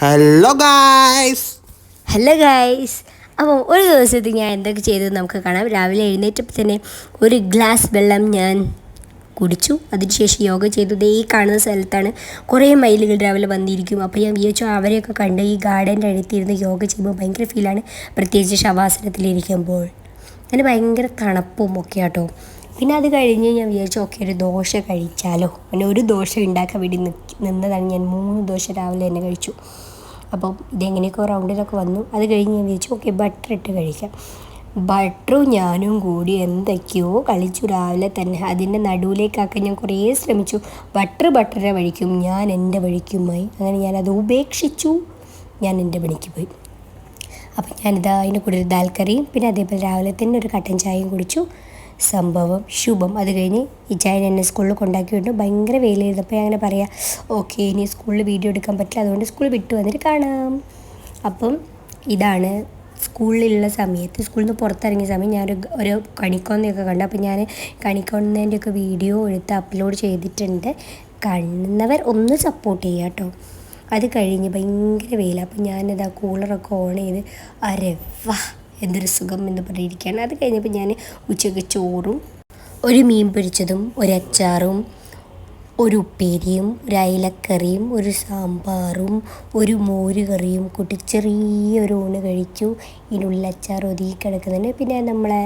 Hello guys അപ്പോൾ ഒരു ദിവസത്തിൽ ഞാൻ എന്തൊക്കെ ചെയ്തു നമുക്ക് കാണാം. രാവിലെ എഴുന്നേറ്റപ്പോൾ തന്നെ ഒരു ഗ്ലാസ് വെള്ളം ഞാൻ കുടിച്ചു. അതിനുശേഷം യോഗ ചെയ്തു. ഈ കാണുന്ന സ്ഥലത്താണ് കുറേ മയിലുകൾ രാവിലെ വന്നിരിക്കും. അപ്പോൾ ഞാൻ വിചാരിച്ചു അവരെയൊക്കെ കണ്ട് ഈ ഗാർഡൻ്റെ അടുത്തിരുന്ന് യോഗ ചെയ്യുമ്പോൾ ഭയങ്കര ഫീലാണ്, പ്രത്യേകിച്ച് ശവാസനത്തിലിരിക്കുമ്പോൾ. അതിന് ഭയങ്കര തണുപ്പും ഒക്കെ ആട്ടോ. പിന്നെ അത് കഴിഞ്ഞ് ഞാൻ വിചാരിച്ചു ഓക്കെ ഒരു ദോശ കഴിച്ചാലോ. പിന്നെ ഒരു ദോശ ഉണ്ടാക്കാൻ വേണ്ടി നിന്നതാണ് ഞാൻ. 3 ദോശ രാവിലെ തന്നെ കഴിച്ചു. അപ്പം ഇതെങ്ങനെയൊക്കെ റൗണ്ടിലൊക്കെ വന്നു. അത് കഴിഞ്ഞ് ഞാൻ വിചാരിച്ചു ഓക്കെ ബട്ടർ ഇട്ട് കഴിക്കാം. ബട്ടറും ഞാനും കൂടി എന്തൊക്കെയോ കളിച്ചു രാവിലെ തന്നെ. അതിൻ്റെ നടുവിലേക്കാക്കാൻ ഞാൻ കുറേ ശ്രമിച്ചു. ബട്ടറെ വഴിക്കും, ഞാൻ എൻ്റെ വഴിക്കുമായി. അങ്ങനെ ഞാനത് ഉപേക്ഷിച്ചു. ഞാൻ എൻ്റെ പണിക്ക് പോയി. അപ്പം ഞാനിതാ അതിൻ്റെ കൂടെ ഒരു ദാൽ കറിയും പിന്നെ അതേപോലെ രാവിലെ തന്നെ ഒരു കട്ടൻ ചായയും കുടിച്ചു. സംഭവം ശുഭം. അത് കഴിഞ്ഞ് ഈ ചായ എന്നെ സ്കൂളിൽ കൊണ്ടാക്കി വിട്ടു. ഭയങ്കര വെയിലായിരുന്നപ്പോൾ അങ്ങനെ പറയാം ഓക്കെ ഇനി സ്കൂളിൽ വീഡിയോ എടുക്കാൻ പറ്റില്ല, അതുകൊണ്ട് സ്കൂൾ വിട്ടു വന്നിട്ട് കാണാം. അപ്പം ഇതാണ് സ്കൂളിലുള്ള സമയത്ത്, സ്കൂളിൽ നിന്ന് പുറത്തിറങ്ങിയ സമയം ഒരു കണിക്കൊന്നയൊക്കെ കണ്ടു. അപ്പം ഞാൻ കണിക്കൊന്നേൻ്റെയൊക്കെ വീഡിയോ എടുത്ത് അപ്ലോഡ് ചെയ്തിട്ടുണ്ട്. കാണുന്നവർ ഒന്ന് സപ്പോർട്ട് ചെയ്യുക കേട്ടോ. അത് കഴിഞ്ഞ് ഭയങ്കര വെയിലാണ്. അപ്പം ഞാനിതാ കൂളറൊക്കെ ഓൺ ചെയ്ത് വാ എന്തൊരു സുഖം എന്ന് പറഞ്ഞിരിക്കുകയാണ്. അത് കഴിഞ്ഞപ്പോൾ ഞാൻ ഉച്ചയ്ക്ക് ചോറും ഒരു മീൻ പൊരിച്ചതും ഒരു അച്ചാറും ഒരു ഉപ്പേരിയും ഒരു അയലക്കറിയും ഒരു സാമ്പാറും ഒരു മോര് കറിയും കൂട്ടി ചെറിയൊരു ഊണ് കഴിച്ചു. ഇതിനുള്ളിൽ അച്ചാർ ഒതുക്കി കിടക്കുന്നുണ്ട്. പിന്നെ നമ്മളെ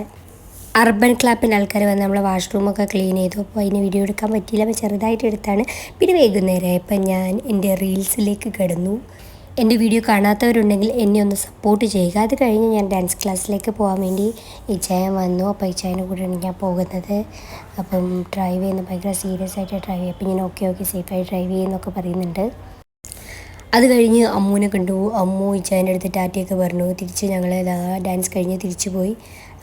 അർബൻ ക്ലാപ്പിൻ്റെ ആൾക്കാർ വന്ന് നമ്മളെ വാഷ്റൂമൊക്കെ ക്ലീൻ ചെയ്തു. അപ്പോൾ അതിന് വീഡിയോ എടുക്കാൻ പറ്റിയില്ല, അപ്പോൾ ചെറുതായിട്ട് എടുത്താണ്. പിന്നെ വൈകുന്നേരമായപ്പോൾ ഞാൻ എൻ്റെ റീൽസിലേക്ക് കിടന്നു. എൻ്റെ വീഡിയോ കാണാത്തവരുണ്ടെങ്കിൽ എന്നെ ഒന്ന് സപ്പോർട്ട് ചെയ്യുക. അത് കഴിഞ്ഞ് ഞാൻ ഡാൻസ് ക്ലാസ്സിലേക്ക് പോകാൻ വേണ്ടി ഇച്ചായൻ വന്നു. അപ്പോൾ ഇച്ചായൻ്റെ കൂടെയാണ് ഞാൻ പോകുന്നത്. അപ്പം ഡ്രൈവ് ചെയ്യുന്ന ഭയങ്കര സീരിയസ് ആയിട്ട് ഡ്രൈവ് ചെയ്യും. അപ്പം ഞാൻ ഓക്കെ സേഫായി ഡ്രൈവ് ചെയ്യുന്നൊക്കെ പറയുന്നുണ്ട്. അത് കഴിഞ്ഞ് അമ്മൂനെ കണ്ടു. അമ്മു ഇച്ചായൻ്റെ അടുത്ത് ടാറ്റയൊക്കെ പറഞ്ഞു. തിരിച്ച് ഞങ്ങൾ ഡാൻസ് കഴിഞ്ഞ് തിരിച്ചു പോയി.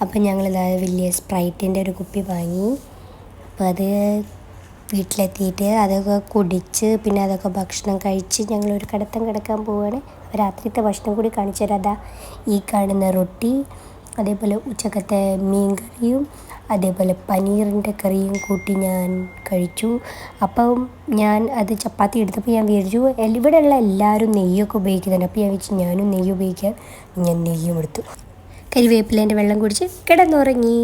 അപ്പം ഞങ്ങൾ വലിയ സ്പ്രൈറ്റിൻ്റെ ഒരു കുപ്പി വാങ്ങി. അപ്പോൾ അത് വീട്ടിലെത്തിയിട്ട് അതൊക്കെ കുടിച്ച് പിന്നെ അതൊക്കെ ഭക്ഷണം കഴിച്ച് ഞങ്ങളൊരു കിടക്കാൻ പോവുകയാണ്. രാത്രിത്തെ ഭക്ഷണം കൂടി കാണിച്ചു തരാം. അതാ ഈ കാണുന്ന റൊട്ടി, അതേപോലെ ഉച്ചക്കത്തെ മീൻ കറിയും അതേപോലെ പനീറിൻ്റെ കറിയും കൂട്ടി ഞാൻ കഴിച്ചു. അപ്പം ഞാൻ അത് ചപ്പാത്തി എടുത്തപ്പോൾ ഞാൻ വിചാരിച്ചു ഇവിടെയുള്ള എല്ലാവരും നെയ്യൊക്കെ ഉപയോഗിക്കുന്നുണ്ട്. അപ്പോൾ ഞാൻ വിചാരിച്ചു ഞാനും നെയ്യ് ഉപയോഗിക്കാൻ. ഞാൻ നെയ്യും എടുത്തു. കരിവേപ്പിലേൻ്റെ വെള്ളം കുടിച്ച് കിടന്നുറങ്ങി.